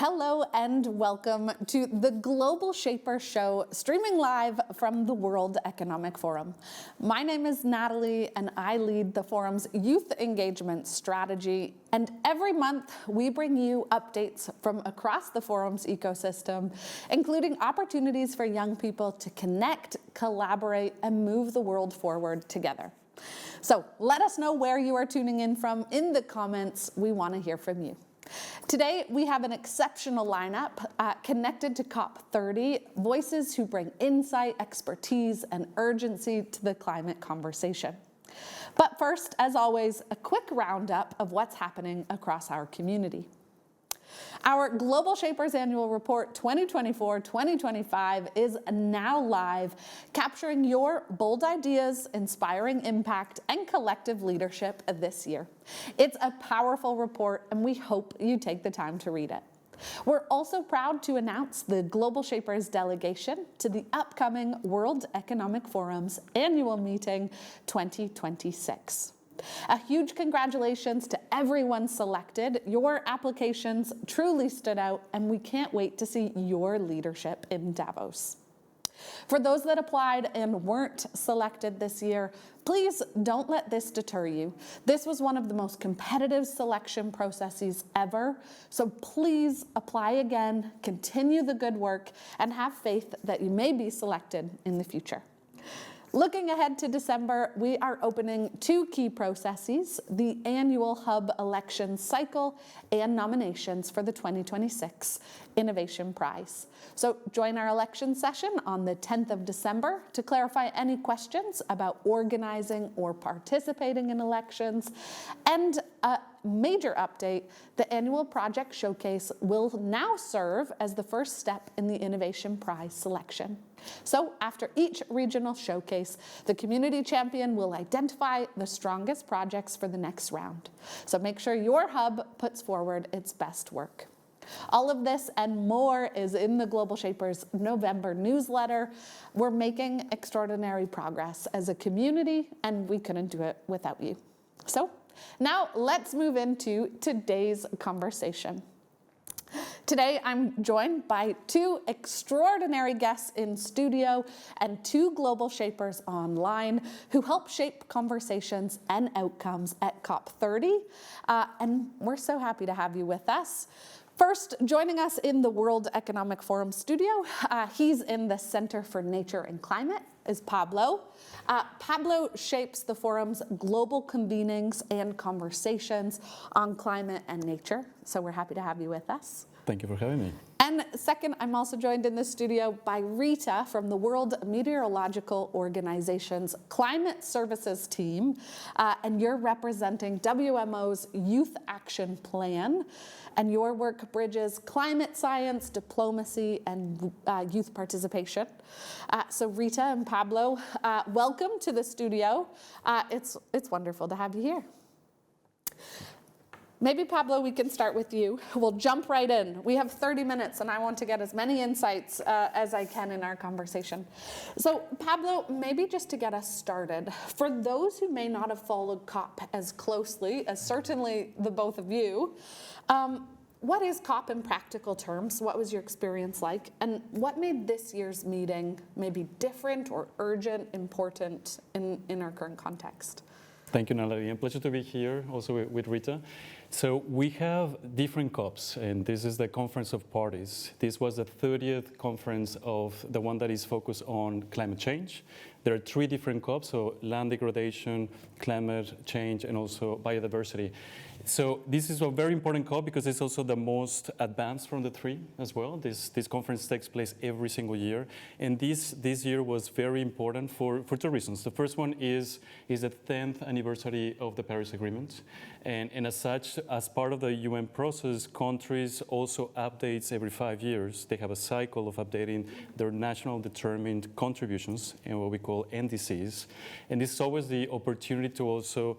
Hello and welcome to the Global Shaper Show, streaming live from the World Economic Forum. My name is Natalie and I lead the forum's youth engagement strategy. And every month we bring you updates from across the forum's ecosystem, including opportunities for young people to connect, collaborate, and move the world forward together. So let us know where you are tuning in from in the comments. We want to hear from you. Today, we have an exceptional lineup connected to COP30, voices who bring insight, expertise, and urgency to the climate conversation. But first, as always, a quick roundup of what's happening across our community. Our Global Shapers Annual Report 2024-2025 is now live, capturing your bold ideas, inspiring impact, and collective leadership this year. It's a powerful report, and we hope you take the time to read it. We're also proud to announce the Global Shapers delegation to the upcoming World Economic Forum's annual meeting 2026. A huge congratulations to everyone selected. Your applications truly stood out, and we can't wait to see your leadership in Davos. For those that applied and weren't selected this year, please don't let this deter you. This was one of the most competitive selection processes ever, so please apply again, continue the good work, and have faith that you may be selected in the future. Looking ahead to December, we are opening two key processes, the annual Hub election cycle and nominations for the 2026 Innovation Prize. So join our election session on the 10th of December to clarify any questions about organizing or participating in elections. And a major update, the annual project showcase will now serve as the first step in the Innovation Prize selection. So after each regional showcase, the community champion will identify the strongest projects for the next round. So make sure your hub puts forward its best work. All of this and more is in the Global Shapers November newsletter. We're making extraordinary progress as a community, and we couldn't do it without you. So now let's move into today's conversation. Today, I'm joined by two extraordinary guests in studio and two global shapers online who help shape conversations and outcomes at COP30. And we're so happy to have you with us. First, joining us in the World Economic Forum studio, he's in the Center for Nature and Climate, is Pablo. Pablo shapes the forum's global convenings and conversations on climate and nature. So we're happy to have you with us. Thank you for having me. And second, I'm also joined in the studio by Rita from the World Meteorological Organization's Climate Services team. And you're representing WMO's Youth Action Plan. And your work bridges climate science, diplomacy, and youth participation. So Rita and Pablo, welcome to the studio. It's wonderful to have you here. Maybe, Pablo, we can start with you. We'll jump right in. We have 30 minutes, and I want to get as many insights as I can in our conversation. So, Pablo, maybe just to get us started, for those who may not have followed COP as closely as certainly the both of you, what is COP in practical terms? What was your experience like? And what made this year's meeting maybe different or urgent, important in our current context? Thank you, Natalie. A pleasure to be here also with Rita. So we have different COPs, and this is the Conference of Parties. This was the 30th conference of the one that is focused on climate change. There are three different COPs, so land degradation, climate change, and also biodiversity. So this is a very important COP because it's also the most advanced from the three as well. This conference takes place every single year. And this year was very important for two reasons. The first one is the 10th anniversary of the Paris Agreement. And as such, as part of the UN process, countries also updates every 5 years. They have a cycle of updating their national determined contributions in what we call NDCs. And this is always the opportunity to also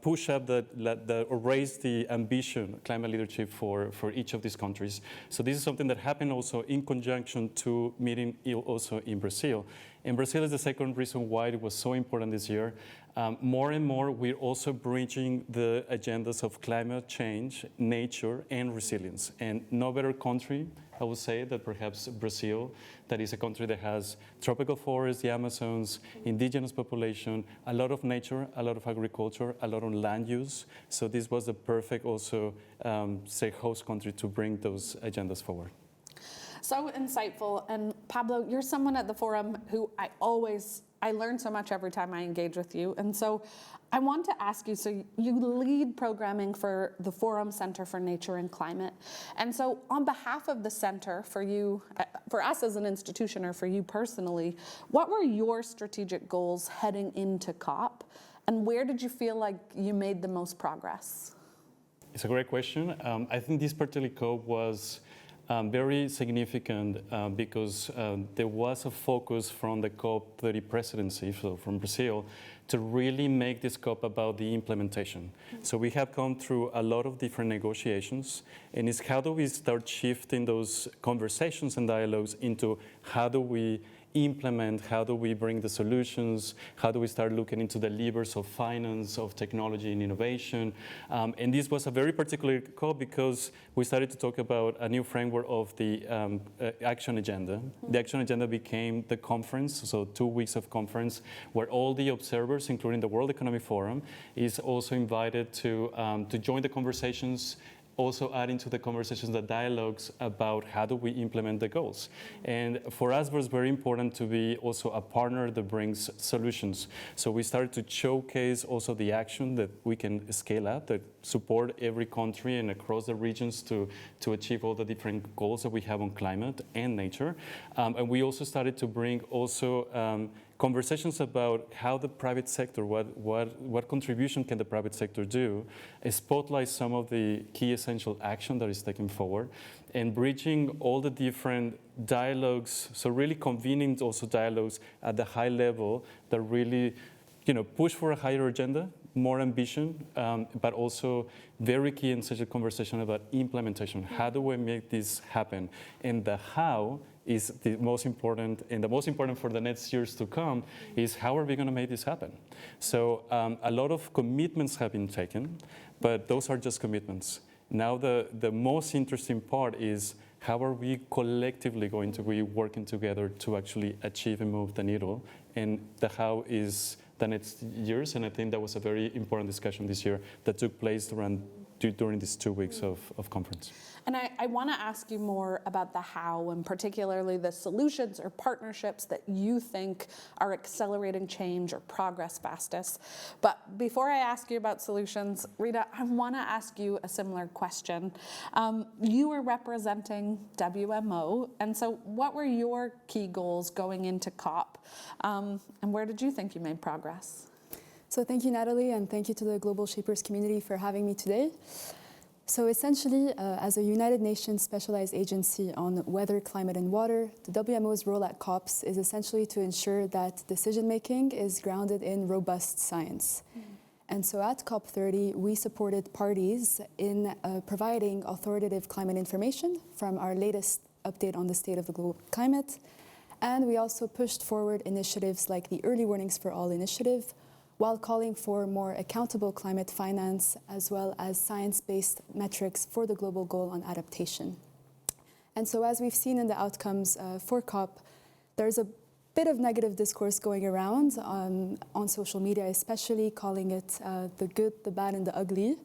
push up or raise the ambition, climate leadership for each of these countries. So this is something that happened also in conjunction to meeting also in Brazil. And Brazil is the second reason why it was so important this year. More and more, we're also bridging the agendas of climate change, nature, and resilience. And no better country, I would say, that perhaps Brazil, that is a country that has tropical forests, the Amazons, indigenous population, a lot of nature, a lot of agriculture, a lot of land use. So this was the perfect also, say, host country to bring those agendas forward. So insightful. And Pablo, you're someone at the forum who I learn so much every time I engage with you. And so I want to ask you, so you lead programming for the Forum Center for Nature and Climate. And so on behalf of the center, for you, for us as an institution or for you personally, what were your strategic goals heading into COP? And where did you feel like you made the most progress? It's a great question. I think this particular COP was very significant because there was a focus from the COP30 presidency, so from Brazil, to really make this COP about the implementation. Mm-hmm. So we have gone through a lot of different negotiations, and it's how do we start shifting those conversations and dialogues into how do we implement, how do we bring the solutions, how do we start looking into the levers of finance, of technology and innovation. And this was a very particular call because we started to talk about a new framework of the action agenda. Mm-hmm. The action agenda became the conference, so 2 weeks of conference, where all the observers, including the World Economic Forum, is also invited to join the conversations, also adding to the conversations, the dialogues about how do we implement the goals. And for us, it was very important to be also a partner that brings solutions. So we started to showcase also the action that we can scale up, that support every country and across the regions to achieve all the different goals that we have on climate and nature. And we also started to bring also conversations about how the private sector, what contribution can the private sector do, spotlight some of the key essential action that is taken forward, and bridging all the different dialogues, so really convening also dialogues at the high level that really push for a higher agenda, more ambition, but also very key and essential conversation about implementation. How do we make this happen? And the how is the most important, and the most important for the next years to come is how are we going to make this happen? So a lot of commitments have been taken, but those are just commitments. Now the most interesting part is how are we collectively going to be working together to actually achieve and move the needle, and the how is the next years, and I think that was a very important discussion this year that took place during these 2 weeks of conference. And I want to ask you more about the how, and particularly the solutions or partnerships that you think are accelerating change or progress fastest. But before I ask you about solutions, Rita, I want to ask you a similar question. You were representing WMO, and so what were your key goals going into COP, and where did you think you made progress? So thank you, Natalie, and thank you to the Global Shapers community for having me today. So essentially, as a United Nations specialized agency on weather, climate, and water, the WMO's role at COPs is essentially to ensure that decision-making is grounded in robust science. Mm-hmm. And so at COP30, we supported parties in providing authoritative climate information from our latest update on the state of the global climate. And we also pushed forward initiatives like the Early Warnings for All initiative, while calling for more accountable climate finance as well as science-based metrics for the global goal on adaptation. And so as we've seen in the outcomes for COP, there's a bit of negative discourse going around on social media, especially calling it the good, the bad, and the ugly.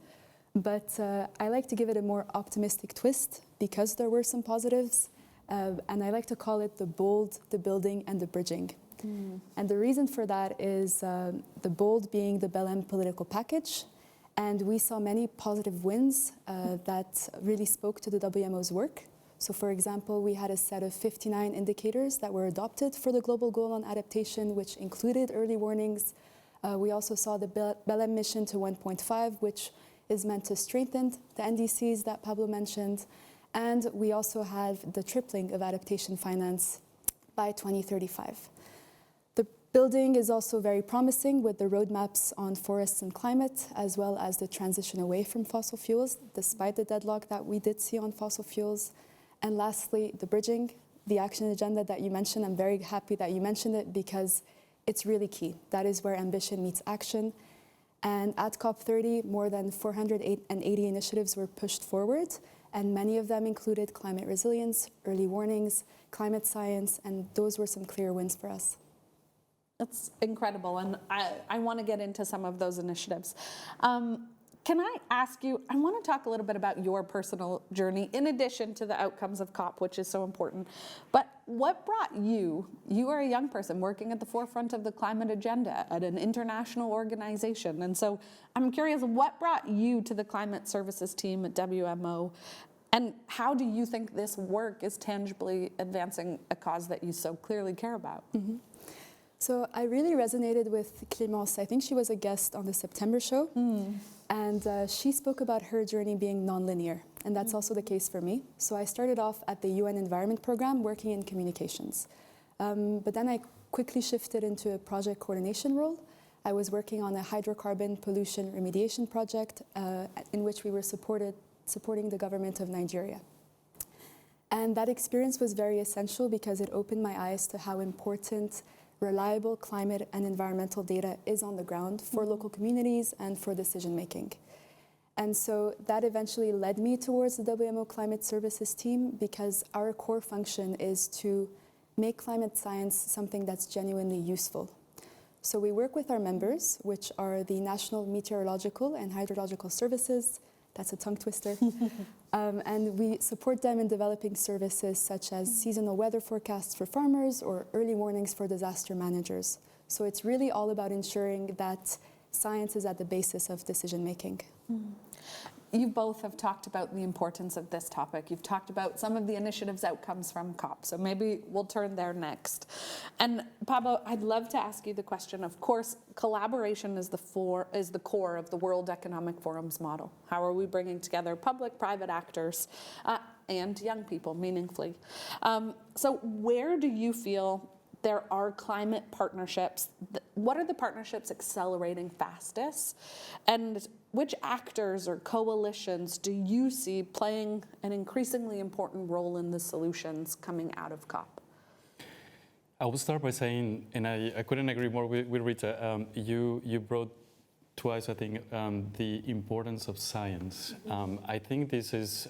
But I like to give it a more optimistic twist because there were some positives, and I like to call it the bold, the building, and the bridging. Mm. And the reason for that is the bold being the Belém political package. And we saw many positive wins that really spoke to the WMO's work. So for example, we had a set of 59 indicators that were adopted for the global goal on adaptation, which included early warnings. We also saw the Belém mission to 1.5, which is meant to strengthen the NDCs that Pablo mentioned. And we also have the tripling of adaptation finance by 2035. Building is also very promising with the roadmaps on forests and climate, as well as the transition away from fossil fuels, despite the deadlock that we did see on fossil fuels. And lastly, the bridging, the action agenda that you mentioned. I'm very happy that you mentioned it because it's really key. That is where ambition meets action. And at COP30, more than 480 initiatives were pushed forward, and many of them included climate resilience, early warnings, climate science, and those were some clear wins for us. That's incredible, and I want to get into some of those initiatives. Can I ask you, I want to talk a little bit about your personal journey, in addition to the outcomes of COP, which is so important. But what brought you are a young person working at the forefront of the climate agenda at an international organization. And so I'm curious, what brought you to the climate services team at WMO? And how do you think this work is tangibly advancing a cause that you so clearly care about? Mm-hmm. So I really resonated with Clémence. I think she was a guest on the September show. And she spoke about her journey being nonlinear. And that's also the case for me. So I started off at the UN Environment Programme working in communications. But then I quickly shifted into a project coordination role. I was working on a hydrocarbon pollution remediation project in which we were supporting the government of Nigeria. And that experience was very essential because it opened my eyes to how important reliable climate and environmental data is on the ground for local communities and for decision making. And so that eventually led me towards the WMO Climate Services team because our core function is to make climate science something that's genuinely useful. So we work with our members, which are the National Meteorological and Hydrological Services. That's a tongue twister. And we support them in developing services such as seasonal weather forecasts for farmers or early warnings for disaster managers. So it's really all about ensuring that science is at the basis of decision making. You both have talked about the importance of this topic. You've talked about some of the initiatives' outcomes from COP, so maybe we'll turn there next. And Pablo, I'd love to ask you the question. Of course, collaboration is the core of the World Economic Forum's model. How are we bringing together public-private actors and young people meaningfully? So where do you feel there are climate partnerships? What are the partnerships accelerating fastest? And which actors or coalitions do you see playing an increasingly important role in the solutions coming out of COP? I will start by saying, and I couldn't agree more with Rita, you brought twice, I think, the importance of science. I think this is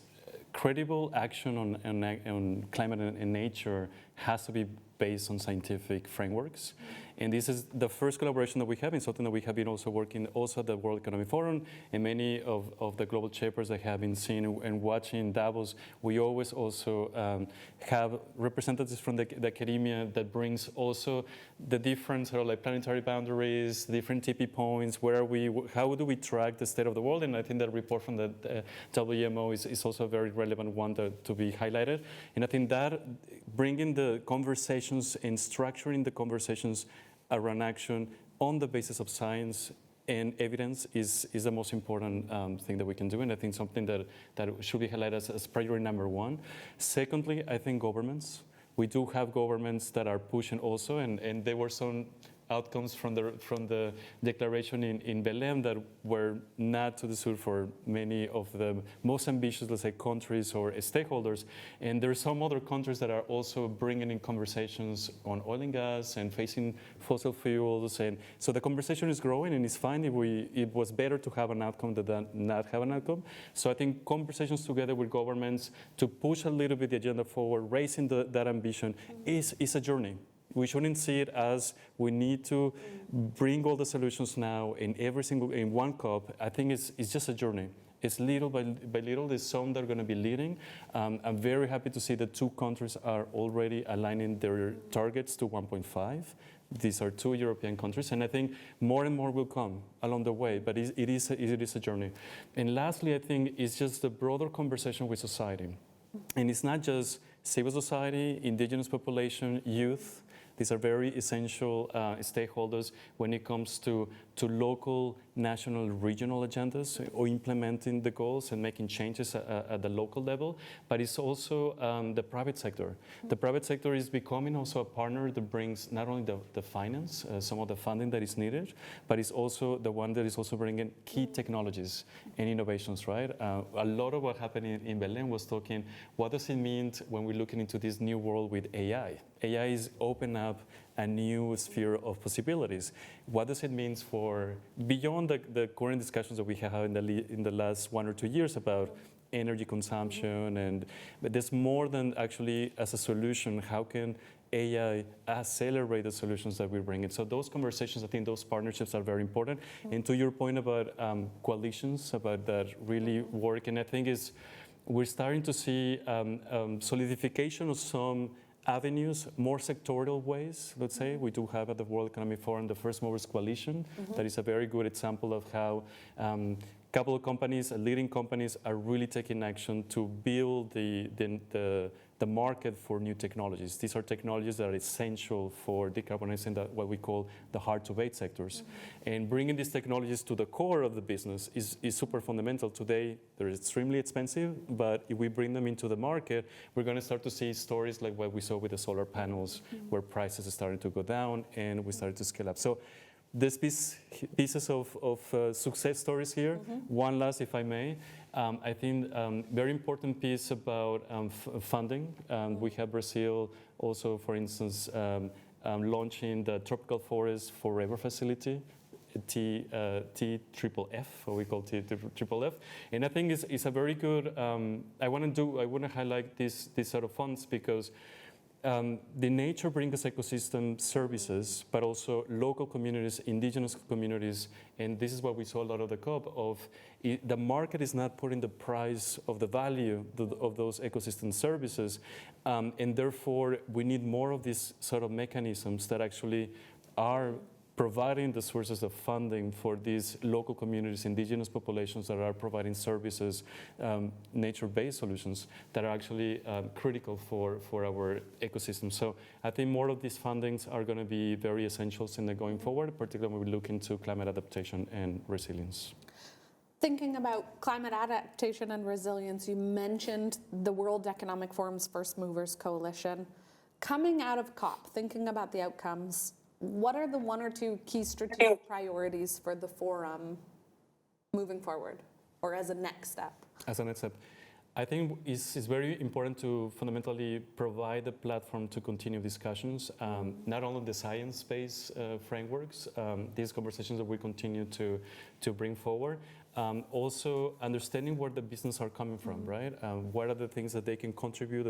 credible action on climate and nature has to be based on scientific frameworks. And this is the first collaboration that we have, and something that we have been also working also at the World Economic Forum, and many of the global shapers that have been seeing and watching Davos. We always also have representatives from the academia that brings also the different sort of like planetary boundaries, different TP points, where are we, how do we track the state of the world? And I think that report from the WMO is also a very relevant one to be highlighted. And I think that bringing the conversations and structuring the conversations around action on the basis of science and evidence is the most important thing that we can do, and I think something that should be highlighted as priority number one. Secondly, I think governments. We do have governments that are pushing also, and there were some outcomes from the declaration in Belém that were not to the suit for many of the most ambitious, let's say, countries or stakeholders. And there are some other countries that are also bringing in conversations on oil and gas and facing fossil fuels. And so the conversation is growing, and it's fine it was better to have an outcome than not have an outcome. So I think conversations together with governments to push a little bit the agenda forward, raising that ambition is a journey. We shouldn't see it as we need to bring all the solutions now in one COP. I think it's just a journey. It's little by little. There's some that are going to be leading. I'm very happy to see that 2 countries are already aligning their targets to 1.5. These are 2 European countries, and I think more and more will come along the way, but it is a journey. And lastly, I think it's just the broader conversation with society. And it's not just civil society, indigenous population, youth. These are very essential stakeholders when it comes to local, national, regional agendas or implementing the goals and making changes at the local level. But it's also the private sector. The private sector is becoming also a partner that brings not only the finance, some of the funding that is needed, but it's also the one that is also bringing key technologies and innovations, right? A lot of what happened in Belém was talking, what does it mean when we're looking into this new world with AI? AI is open up a new sphere of possibilities. What does it mean for, beyond the current discussions that we have in the last 1 or 2 years about energy consumption, but there's more than actually as a solution, how can AI accelerate the solutions that we bring in? So those conversations, I think those partnerships are very important. And to your point about coalitions, about that really work, and I think we're starting to see solidification of some avenues, more sectorial ways, let's say. We do have at the World Economic Forum the First Movers Coalition. That is a very good example of how a couple of companies, leading companies, are really taking action to build the market for new technologies. These are technologies that are essential for decarbonizing what we call the hard-to-abate sectors. And bringing these technologies to the core of the business is super fundamental. Today, they're extremely expensive, but if we bring them into the market, we're going to start to see stories like what we saw with the solar panels, where prices are starting to go down and we started to scale up. So there's pieces of success stories here. One last, if I may. I think very important piece about funding. We have Brazil also, for instance, launching the Tropical Forest Forever Facility, TFFF, or we call TFFF. And I think it's a very good, I want to highlight this sort of funds because the nature brings ecosystem services, but also local communities, indigenous communities, and this is what we saw a lot of the COP of. The market is not putting the price of the value of those ecosystem services, and therefore we need more of these sort of mechanisms that actually are providing the sources of funding for these local communities, indigenous populations that are providing services, nature-based solutions that are actually critical for our ecosystem. So I think more of these fundings are going to be very essential in the going forward, particularly when we look into climate adaptation and resilience. Thinking about climate adaptation and resilience, you mentioned the World Economic Forum's First Movers Coalition. Coming out of COP, thinking about the outcomes, what are the 1 or 2 key strategic priorities for the forum moving forward, or as a next step? As a next step, I think it's very important to fundamentally provide a platform to continue discussions, not only the science-based frameworks, these conversations that we continue to bring forward, also understanding where the business are coming from, right? What are the things that they can contribute,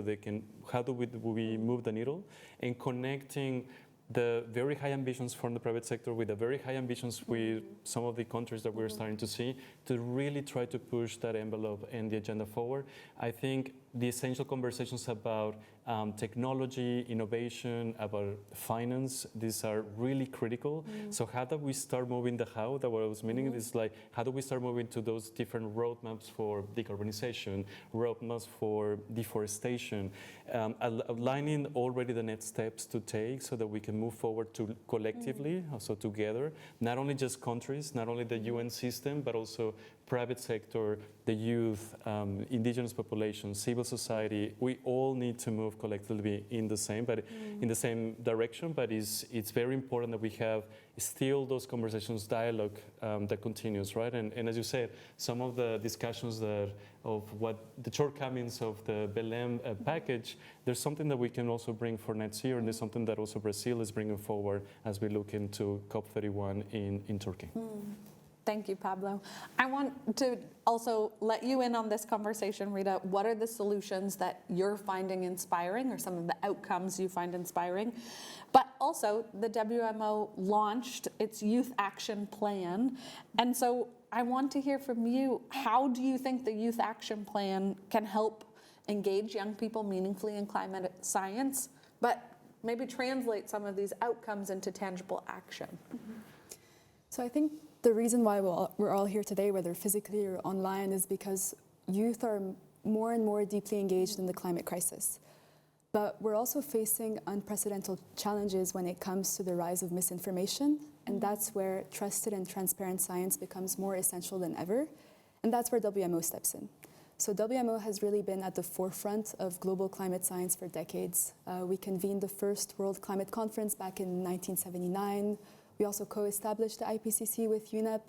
how do we move the needle, and connecting the very high ambitions from the private sector with the very high ambitions with some of the countries that we're starting to see to really try to push that envelope and the agenda forward. I think the essential conversations about technology, innovation, about finance, these are really critical. So how do we start moving the how that what I was meaning is like, how do we start moving to those different roadmaps for decarbonization, roadmaps for deforestation, outlining already the next steps to take so that we can move forward to collectively, also together, not only just countries, not only the UN system, but also private sector, the youth, indigenous populations, civil society. We all need to move collectively in the same direction. But it's very important that we have still those conversations, dialogue that continues, right? And as you said, some of the discussions of what the shortcomings of the Belém package, there's something that we can also bring for next year, and there's something that also Brazil is bringing forward as we look into COP31 in Turkey. Thank you, Pablo. I want to also let you in on this conversation, Rita. What are the solutions that you're finding inspiring, or some of the outcomes you find inspiring? But also, the WMO launched its Youth Action Plan. And so I want to hear from you, how do you think the Youth Action Plan can help engage young people meaningfully in climate science, but maybe translate some of these outcomes into tangible action? So I think the reason why we're all here today, whether physically or online, is because youth are more and more deeply engaged in the climate crisis. But we're also facing unprecedented challenges when it comes to the rise of misinformation, and that's where trusted and transparent science becomes more essential than ever, and that's where WMO steps in. So WMO has really been at the forefront of global climate science for decades. We convened the first World Climate Conference back in 1979. We also co-established the IPCC with UNEP.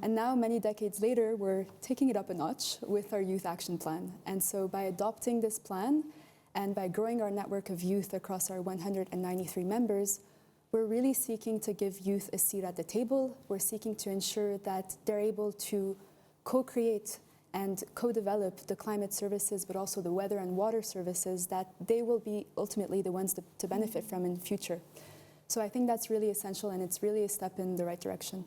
And now, many decades later, we're taking it up a notch with our Youth Action Plan. And so by adopting this plan And by growing our network of youth across our 193 members, we're really seeking to give youth a seat at the table. We're seeking to ensure that they're able to co-create and co-develop the climate services, but also the weather and water services that they will be ultimately the ones to benefit from in the future. So I think that's really essential, and it's really a step in the right direction.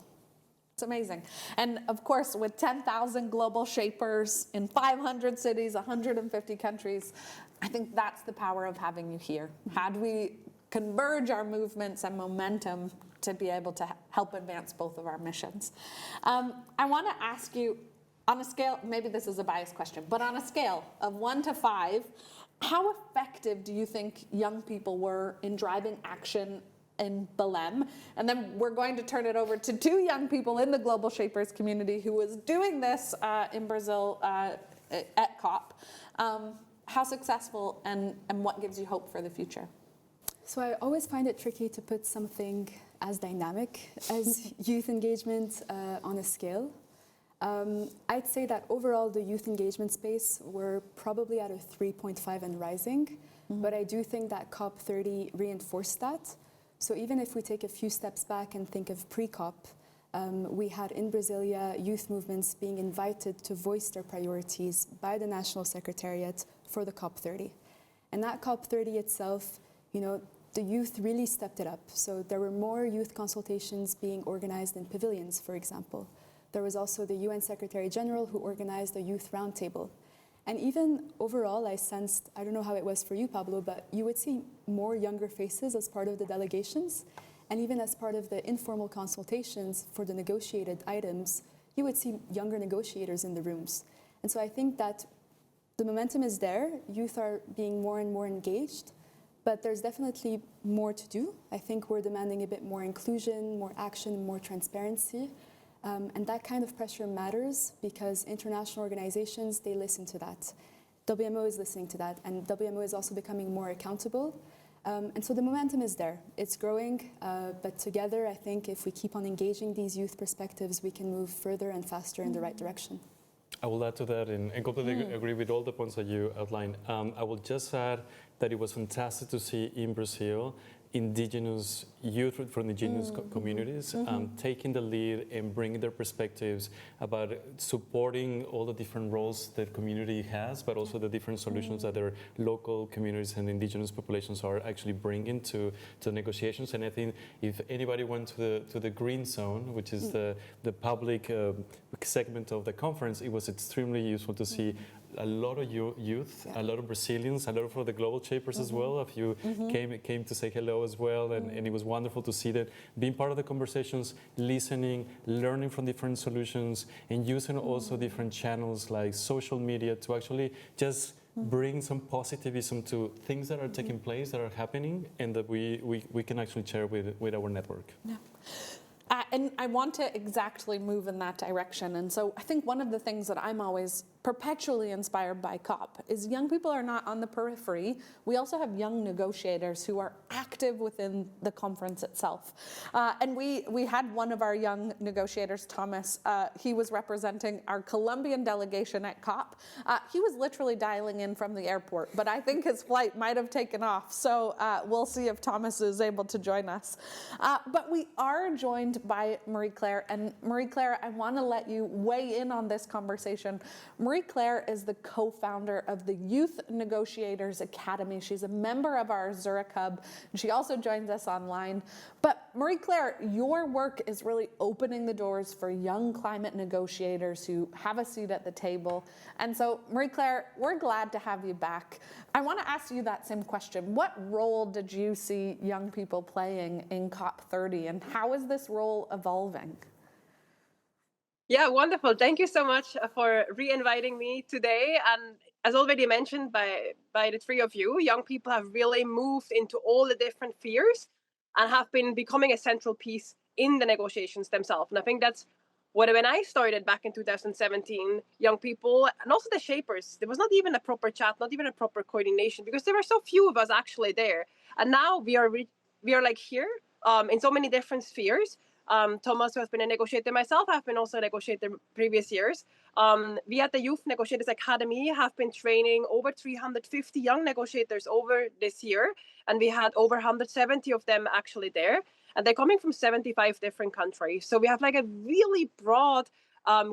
It's amazing. And of course, with 10,000 global shapers in 500 cities, 150 countries, I think that's the power of having you here. How do we converge our movements and momentum to be able to help advance both of our missions? I want to ask you, on a scale, maybe this is a biased question, but on a scale of 1 to 5, how effective do you think young people were in driving action in Belém? And then we're going to turn it over to 2 young people in the Global Shapers community who was doing this in Brazil at COP. How successful and what gives you hope for the future? So I always find it tricky to put something as dynamic as youth engagement on a scale. I'd say that overall the youth engagement space, we're probably at a 3.5 and rising, but I do think that COP30 reinforced that. So even if we take a few steps back and think of pre-COP, we had in Brasilia youth movements being invited to voice their priorities by the National Secretariat for the COP30. And that COP30 itself, the youth really stepped it up. So there were more youth consultations being organized in pavilions, for example. There was also the UN Secretary General who organized a youth roundtable. And even overall, I sensed, I don't know how it was for you, Pablo, but you would see more younger faces as part of the delegations. And even as part of the informal consultations for the negotiated items, you would see younger negotiators in the rooms. And so I think that the momentum is there. Youth are being more and more engaged, but there's definitely more to do. I think we're demanding a bit more inclusion, more action, more transparency. And that kind of pressure matters because international organizations, they listen to that. WMO is listening to that, and WMO is also becoming more accountable. And so the momentum is there. It's growing, but together, I think if we keep on engaging these youth perspectives, we can move further and faster in the right direction. I will add to that and completely agree with all the points that you outlined. I will just add that it was fantastic to see in Brazil indigenous youth from indigenous communities taking the lead and bringing their perspectives about supporting all the different roles that community has, but also the different solutions that their local communities and indigenous populations are actually bringing to negotiations. And I think if anybody went to the green zone, which is the public segment of the conference, it was extremely useful to see a lot of youth, a lot of Brazilians, a lot of the global shapers as well. A few came to say hello as well, and it was wonderful to see that being part of the conversations, listening, learning from different solutions, and using also different channels like social media to actually just bring some positivism to things that are taking place, that are happening, and that we can actually share with our network. Yeah. And I want to exactly move in that direction. And so I think one of the things that I'm always perpetually inspired by COP is young people are not on the periphery. We also have young negotiators who are active within the conference itself. And we had one of our young negotiators, Tomas. He was representing our Colombian delegation at COP. He was literally dialing in from the airport, but I think his flight might have taken off. So we'll see if Tomas is able to join us. But we are joined by Marie-Claire. And Marie-Claire, I want to let you weigh in on this conversation. Marie-Claire is the co-founder of the Youth Negotiators Academy. She's a member of our Zurich Hub. She also joins us online. But Marie-Claire, your work is really opening the doors for young climate negotiators who have a seat at the table. And so, Marie-Claire, we're glad to have you back. I want to ask you that same question. What role did you see young people playing in COP30, and how is this role evolving? Yeah, wonderful. Thank you so much for re-inviting me today. And as already mentioned by the three of you, young people have really moved into all the different spheres and have been becoming a central piece in the negotiations themselves. And I think that's when I started back in 2017, young people and also the shapers, there was not even a proper chat, not even a proper coordination, because there were so few of us actually there. And now we are like here in so many different spheres, Tomas, who has been a negotiator, myself, I've been also a negotiator previous years. We at the Youth Negotiators Academy have been training over 350 young negotiators over this year, and we had over 170 of them actually there, and they're coming from 75 different countries. So we have like a really broad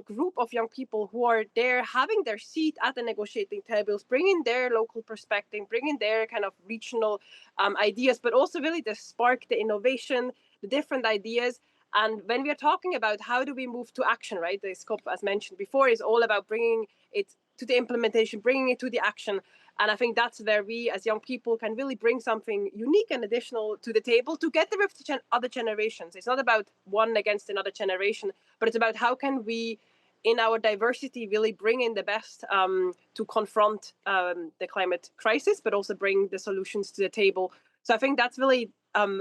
group of young people who are there having their seat at the negotiating tables, bringing their local perspective, bringing their kind of regional ideas, but also really the spark, the innovation, the different ideas. And when we are talking about how do we move to action, right? This COP, as mentioned before, is all about bringing it to the implementation, bringing it to the action. And I think that's where we as young people can really bring something unique and additional to the table together with the other generations. It's not about one against another generation, but it's about how can we, in our diversity, really bring in the best to confront the climate crisis, but also bring the solutions to the table. So I think that's really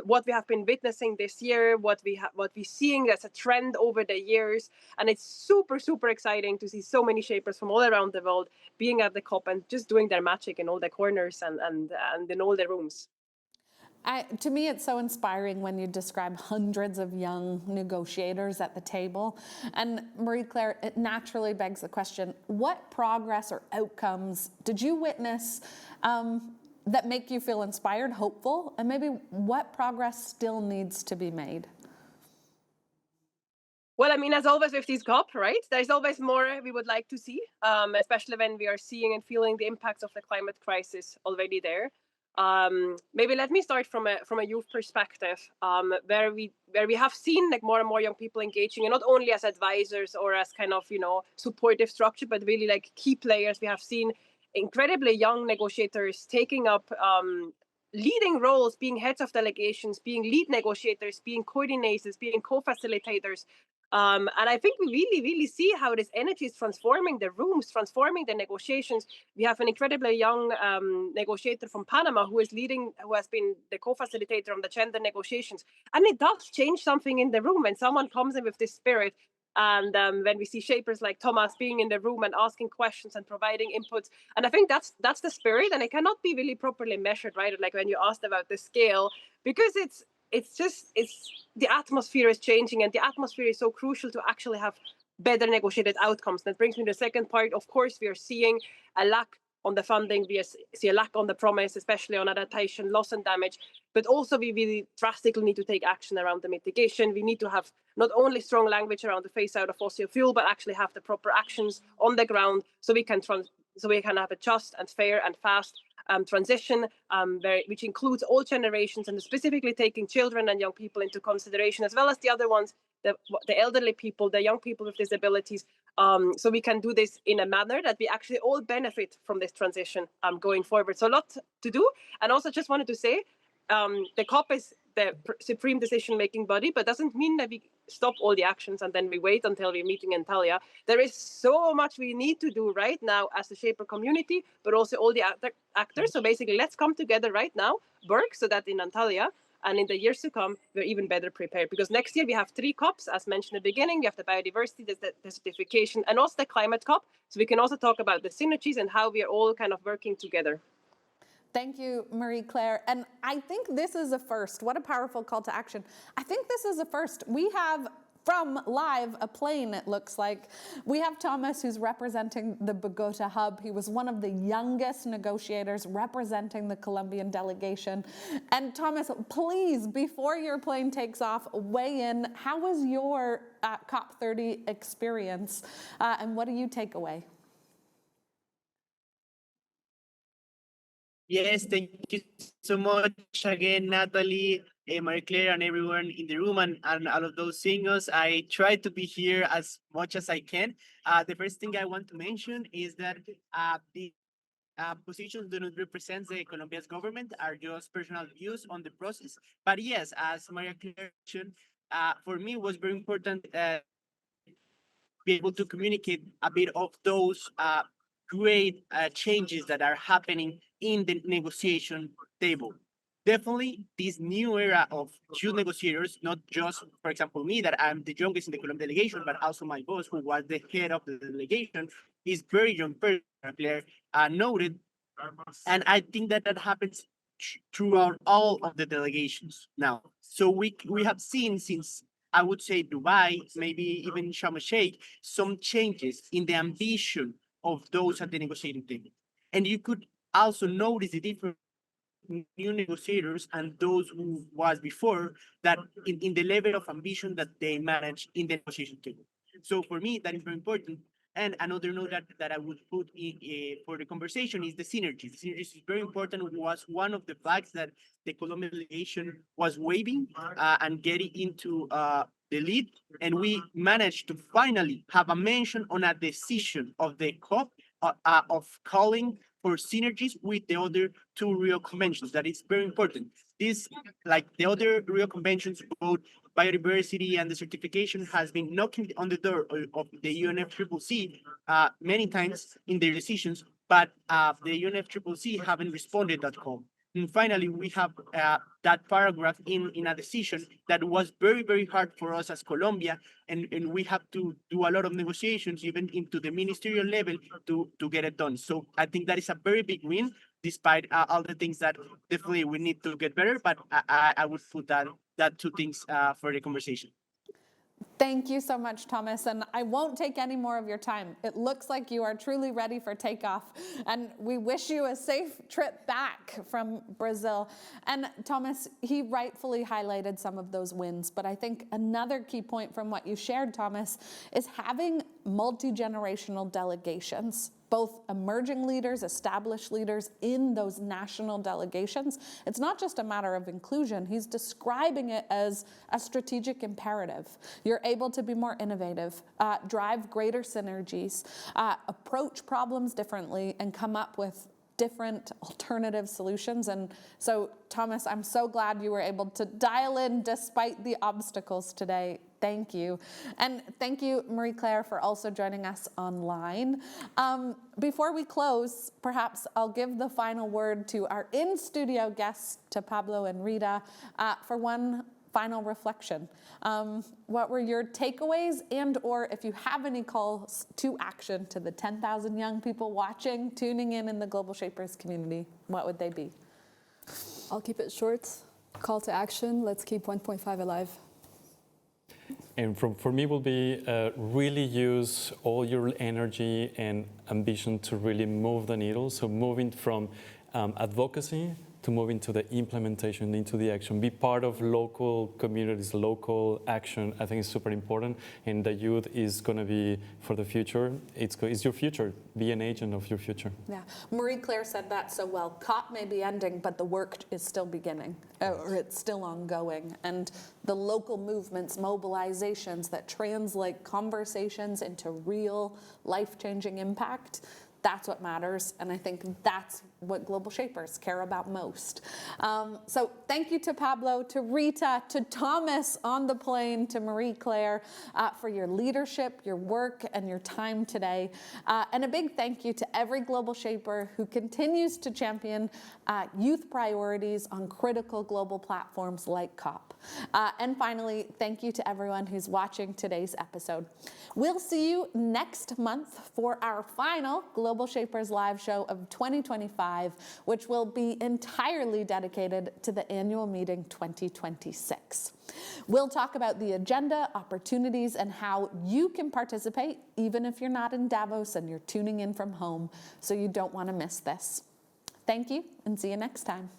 what we have been witnessing this year, what we're seeing as a trend over the years, and it's super, super exciting to see so many shapers from all around the world being at the COP and just doing their magic in all the corners and in all the rooms. To me, it's so inspiring when you describe hundreds of young negotiators at the table. And Marie-Claire, it naturally begs the question, what progress or outcomes did you witness that make you feel inspired, hopeful, and maybe what progress still needs to be made? Well, I mean, as always with these COP, right? There's always more we would like to see, especially when we are seeing and feeling the impacts of the climate crisis already there. Maybe let me start from a youth perspective, where we have seen like more and more young people engaging, and not only as advisors or as kind of supportive structure, but really like key players. We have seen incredibly young negotiators taking up leading roles, being heads of delegations, being lead negotiators, being coordinators, being co-facilitators. And I think we really, really see how this energy is transforming the rooms, transforming the negotiations. We have an incredibly young negotiator from Panama who has been the co-facilitator on the gender negotiations. And it does change something in the room when someone comes in with this spirit. And when we see shapers like Tomas being in the room and asking questions and providing inputs, and I think that's the spirit, and it cannot be really properly measured, right? Like when you asked about the scale, because it's the atmosphere is changing, and the atmosphere is so crucial to actually have better negotiated outcomes. That brings me to the second part. Of course, we are seeing a lack on the funding, we see a lack on the promise, especially on adaptation, loss and damage, but also we really drastically need to take action around the mitigation. We need to have not only strong language around the phase out of fossil fuel, but actually have the proper actions on the ground so we can have a just and fair and fast transition, which includes all generations and specifically taking children and young people into consideration, as well as the other ones, the elderly people, the young people with disabilities, so we can do this in a manner that we actually all benefit from this transition going forward. So a lot to do. And also just wanted to say, the COP is the supreme decision-making body, but doesn't mean that we stop all the actions and then we wait until we're meeting in Antalya. There is so much we need to do right now as the Shaper community, but also all the actors. So basically, let's come together right now, work so that in Antalya and in the years to come, we're even better prepared. Because next year we have 3 COPs, as mentioned at the beginning. We have the biodiversity, the certification, and also the climate COP. So we can also talk about the synergies and how we are all kind of working together. Thank you, Marie-Claire. And I think this is a first. What a powerful call to action. I think this is a first. We have from live a plane, it looks like. We have Tomas, who's representing the Bogota hub. He was one of the youngest negotiators representing the Colombian delegation. And Tomas, please, before your plane takes off, weigh in. How was your COP30 experience and what do you take away? Yes, thank you so much again, Natalie, Marie-Claire, and everyone in the room, and all of those seeing us. I try to be here as much as I can. The first thing I want to mention is that the positions do not represent the Colombia's government, are just personal views on the process. But yes, as Marie-Claire mentioned, for me it was very important to be able to communicate a bit of those great changes that are happening in the negotiation table. Definitely, this new era of youth negotiators, not just, for example, me, that I'm the youngest in the Colombian delegation, but also my boss, who was the head of the delegation, is very young person, Claire noted. And I think that happens throughout all of the delegations now. So we have seen since I would say Dubai, maybe even Sharm el-Sheikh, some changes in the ambition of those at the negotiating table. And you could also notice the difference new negotiators and those who was before that in the level of ambition that they manage in the negotiation table. So for me, that is very important. And another note that I would put in, for the conversation is the synergies. The synergies is very important. It was one of the flags that the Colombian delegation was waving and getting into the lead. And we managed to finally have a mention on a decision of the COP of calling for synergies with the other two Rio conventions. That is very important. This, like the other Rio conventions, both biodiversity and the certification has been knocking on the door of the UNFCCC many times in their decisions, but the UNFCCC haven't responded at call. And finally, we have that paragraph in a decision that was very, very hard for us as Colombia, and we have to do a lot of negotiations, even into the ministerial level, to get it done. So I think that is a very big win, despite all the things that definitely we need to get better, but I would put that two things for the conversation. Thank you so much, Tomas, and I won't take any more of your time. It looks like you are truly ready for takeoff, and we wish you a safe trip back from Brazil. And Tomas, he rightfully highlighted some of those wins, but I think another key point from what you shared, Tomas, is having multi-generational delegations, both emerging leaders, established leaders in those national delegations. It's not just a matter of inclusion. He's describing it as a strategic imperative. You're able to be more innovative, drive greater synergies, approach problems differently, and come up with different alternative solutions. And so, Tomas, I'm so glad you were able to dial in despite the obstacles today. Thank you. And thank you, Marie-Claire, for also joining us online. Before we close, perhaps I'll give the final word to our in-studio guests, to Pablo and Rita, for one final reflection. What were your takeaways, and or if you have any calls to action to the 10,000 young people watching, tuning in the Global Shapers community, what would they be? I'll keep it short. Call to action, let's keep 1.5 alive. And for me will be really use all your energy and ambition to really move the needle. So moving from advocacy to move into the implementation, into the action. Be part of local communities, local action. I think is super important. And the youth is going to be for the future. It's your future. Be an agent of your future. Yeah, Marie-Claire said that so well. COP may be ending, but the work is still beginning, or it's still ongoing. And the local movements, mobilizations that translate conversations into real life-changing impact, that's what matters, and I think that's what Global Shapers care about most. So thank you to Pablo, to Rita, to Tomas on the plane, to Marie-Claire for your leadership, your work, and your time today. And a big thank you to every Global Shaper who continues to champion youth priorities on critical global platforms like COP. And finally, thank you to everyone who's watching today's episode. We'll see you next month for our final Global Shapers live show of 2025, which will be entirely dedicated to the annual meeting 2026. We'll talk about the agenda, opportunities, and how you can participate, even if you're not in Davos and you're tuning in from home, so you don't want to miss this. Thank you, and see you next time.